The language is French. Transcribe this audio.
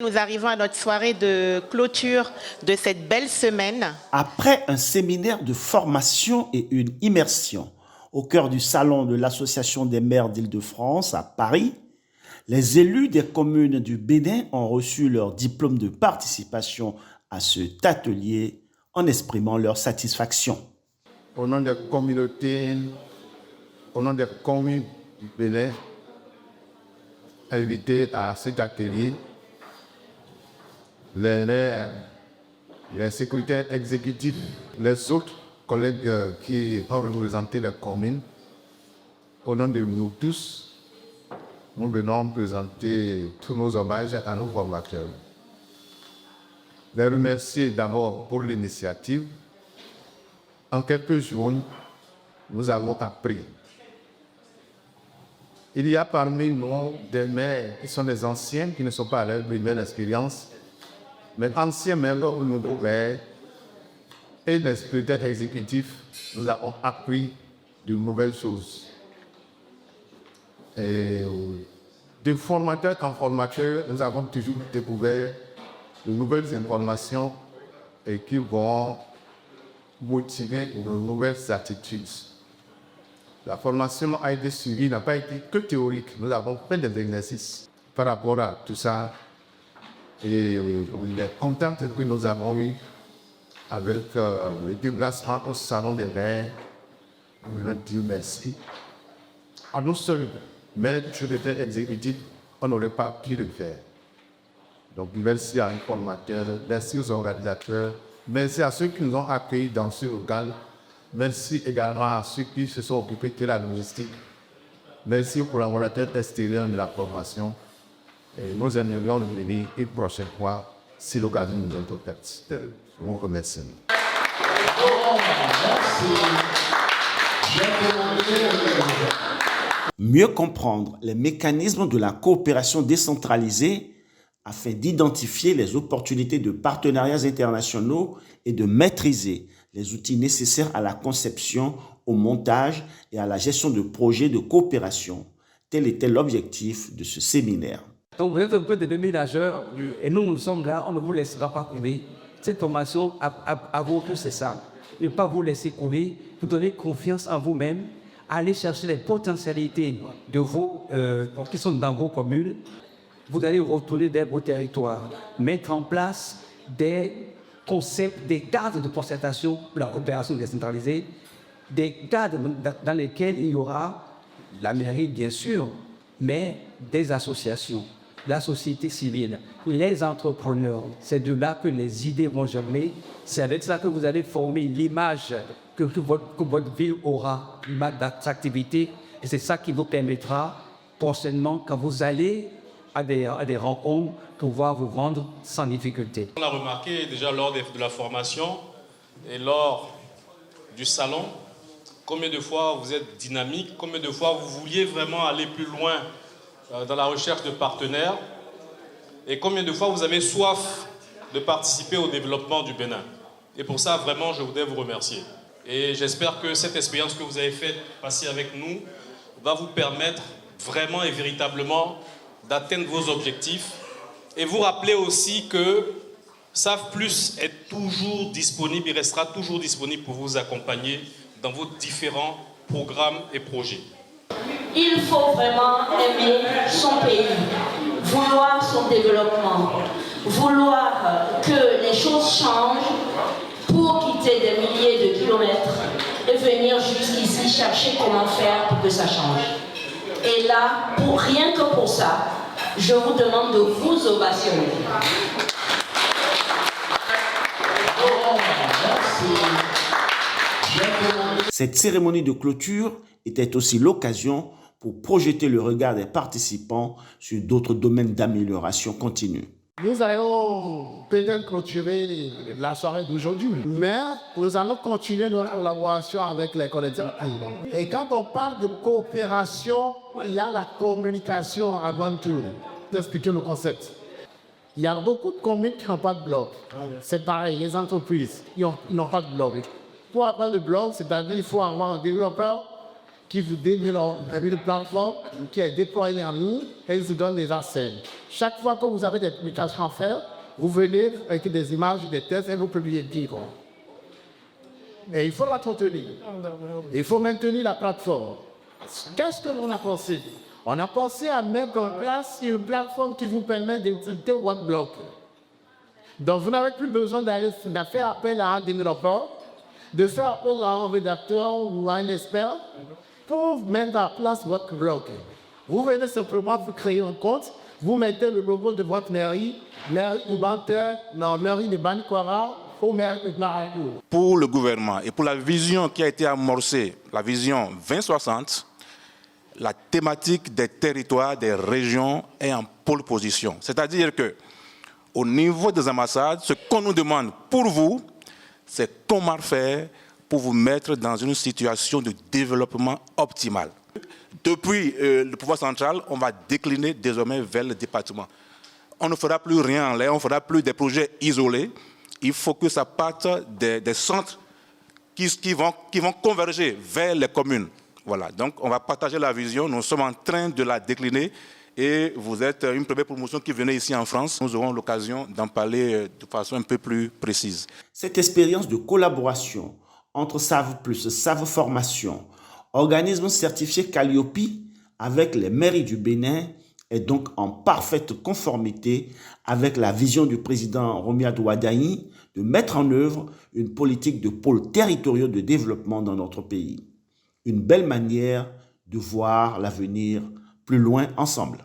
Nous arrivons à notre soirée de clôture de cette belle semaine. Après un séminaire de formation et une immersion au cœur du salon de l'Association des maires d'Île-de-France à Paris, les élus des communes du Bénin ont reçu leur diplôme de participation à cet atelier en exprimant leur satisfaction. Au nom des communautés, au nom des communes du Bénin, invités à cet atelier, les secrétaires exécutifs, les autres collègues qui ont représenté les communes, au nom de nous tous, nous venons présenter tous nos hommages à nos formateurs. Les remercier d'abord pour l'initiative. En quelques jours, nous avons appris. Il y a parmi nous des maires qui sont des anciens, qui ne sont pas à leur première expérience, mais anciens membres ou nouveaux maires et les secrétaires exécutifs, nous avons appris de nouvelles choses. Et de formateur en formateur, nous avons toujours découvert de nouvelles informations et qui vont motiver de nouvelles attitudes. La formation a été suivie, n'a pas été que théorique. Nous avons fait des exercices par rapport à tout ça. Et les contacts que nous avons eus avec le déplacement au salon des maires, nous leur disons merci. À nous seuls, mais je l'étais exécutif, on n'aurait pas pu le faire. Donc merci à un formateur, merci aux organisateurs, merci à ceux qui nous ont accueillis dans ce local. Merci également à ceux qui se sont occupés de la logistique. Merci aux collaborateurs extérieurs de la formation. Et nous aimerions venir une prochaine fois si l'occasion nous est offerte. Je vous remercie. Mieux comprendre les mécanismes de la coopération décentralisée afin d'identifier les opportunités de partenariats internationaux et de maîtriser les outils nécessaires à la conception, au montage et à la gestion de projets de coopération. Tel était l'objectif de ce séminaire. Donc vous êtes un peu des déménageurs et nous sommes là, on ne vous laissera pas couler. Cette formation, à vous tous, c'est ça. Ne pas vous laisser couler, vous donner confiance en vous-même, aller chercher les potentialités de vos, qui sont dans vos communes. Vous allez retourner dans vos territoires, mettre en place des concepts, des cadres de concertation pour la coopération décentralisée, des cadres dans lesquels il y aura la mairie, bien sûr, mais des associations, la société civile, les entrepreneurs. C'est de là que les idées vont germer. C'est avec ça que vous allez former l'image que votre ville aura, l'image d'attractivité. Et c'est ça qui vous permettra prochainement, quand vous allez à des rencontres, pouvoir vous vendre sans difficulté. On l'a remarqué déjà lors de la formation et lors du salon, combien de fois vous êtes dynamique, combien de fois vous vouliez vraiment aller plus loin dans la recherche de partenaires et combien de fois vous avez soif de participer au développement du Bénin. Et pour ça, vraiment, je voudrais vous remercier. Et j'espère que cette expérience que vous avez faite passer avec nous va vous permettre vraiment et véritablement d'atteindre vos objectifs et vous rappeler aussi que SAV Plus est toujours disponible, il restera toujours disponible pour vous accompagner dans vos différents programmes et projets. Il faut vraiment aimer son pays, vouloir son développement, vouloir que les choses changent pour quitter des milliers de kilomètres et venir jusqu'ici chercher comment faire pour que ça change. Et là, rien que pour ça, je vous demande de vous ovationner. Cette cérémonie de clôture était aussi l'occasion pour projeter le regard des participants sur d'autres domaines d'amélioration continue. Nous allons peut-être clôturer la soirée d'aujourd'hui, mais nous allons continuer notre collaboration avec les collectivités. Et quand on parle de coopération, il y a la communication avant tout. D'expliquer le concept. Il y a beaucoup de communes qui n'ont pas de blog. C'est pareil, les entreprises, ils n'ont pas de blog. Pour avoir le blog, c'est-à-dire qu'il faut avoir un développeur qui vous développe une plateforme qui est déployée en ligne et ils vous donne des accès. Chaque fois que vous avez des publications à faire, vous venez avec des images, des tests et vous publiez le livre. Et il faut la contenir. Il faut maintenir la plateforme. Qu'est-ce que l'on a pensé? On a pensé à mettre en place une plateforme qui vous permet d'utiliser OneBlock. Donc, vous n'avez plus besoin de faire appel à un développeur, de faire appel à un rédacteur ou à un expert pour mettre en place votre blog. Vous venez simplement pour créer un compte, vous mettez le logo de votre mairie de Banikwara ou mairie de Marabou. Pour le gouvernement et pour la vision qui a été amorcée, la vision 2060, la thématique des territoires, des régions est en pole position. C'est-à-dire que au niveau des ambassades, ce qu'on nous demande pour vous, c'est comment faire pour vous mettre dans une situation de développement optimal. Depuis le pouvoir central, on va décliner désormais vers le département. On ne fera plus rien en l'air, on ne fera plus des projets isolés. Il faut que ça parte des centres qui vont converger vers les communes. Voilà, donc on va partager la vision, nous sommes en train de la décliner et vous êtes une première promotion qui venait ici en France. Nous aurons l'occasion d'en parler de façon un peu plus précise. Cette expérience de collaboration entre Save Plus, Save Formation, organisme certifié Calliope avec les mairies du Bénin est donc en parfaite conformité avec la vision du président Romuald Wadaï de mettre en œuvre une politique de pôles territoriaux de développement dans notre pays. Une belle manière de voir l'avenir plus loin ensemble.